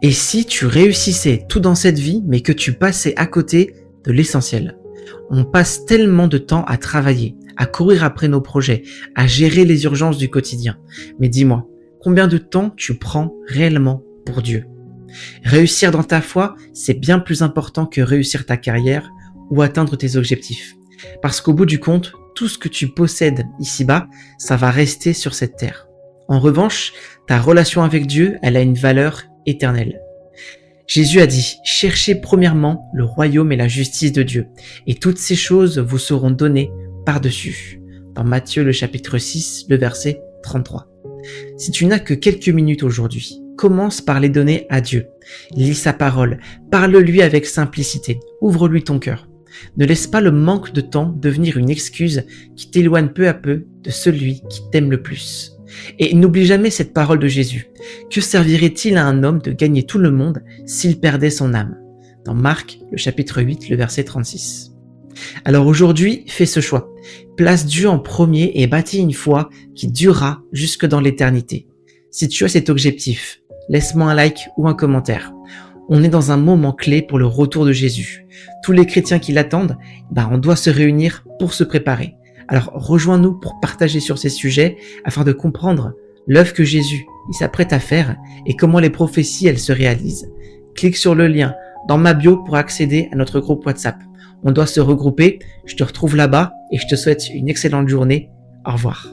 Et si tu réussissais tout dans cette vie, mais que tu passais à côté de l'essentiel? On passe tellement de temps à travailler, à courir après nos projets, à gérer les urgences du quotidien. Mais dis-moi, combien de temps tu prends réellement pour Dieu? Réussir dans ta foi, c'est bien plus important que réussir ta carrière ou atteindre tes objectifs. Parce qu'au bout du compte, tout ce que tu possèdes ici-bas, ça va rester sur cette terre. En revanche, ta relation avec Dieu, elle a une valeur éternelle. Jésus a dit, cherchez premièrement le royaume et la justice de Dieu, et toutes ces choses vous seront données par-dessus. Dans Matthieu le chapitre 6, le verset 33. Si tu n'as que quelques minutes aujourd'hui, commence par les donner à Dieu. Lis sa parole, parle-lui avec simplicité, ouvre-lui ton cœur. Ne laisse pas le manque de temps devenir une excuse qui t'éloigne peu à peu de celui qui t'aime le plus. Et n'oublie jamais cette parole de Jésus. Que servirait-il à un homme de gagner tout le monde s'il perdait son âme? Dans Marc, le chapitre 8, le verset 36. Alors aujourd'hui, fais ce choix. Place Dieu en premier et bâtis une foi qui durera jusque dans l'éternité. Si tu as cet objectif, laisse-moi un like ou un commentaire. On est dans un moment clé pour le retour de Jésus. Tous les chrétiens qui l'attendent, on doit se réunir pour se préparer. Alors rejoins-nous pour partager sur ces sujets afin de comprendre l'œuvre que Jésus s'apprête à faire et comment les prophéties elles se réalisent. Clique sur le lien dans ma bio pour accéder à notre groupe WhatsApp. On doit se regrouper, je te retrouve là-bas et je te souhaite une excellente journée. Au revoir.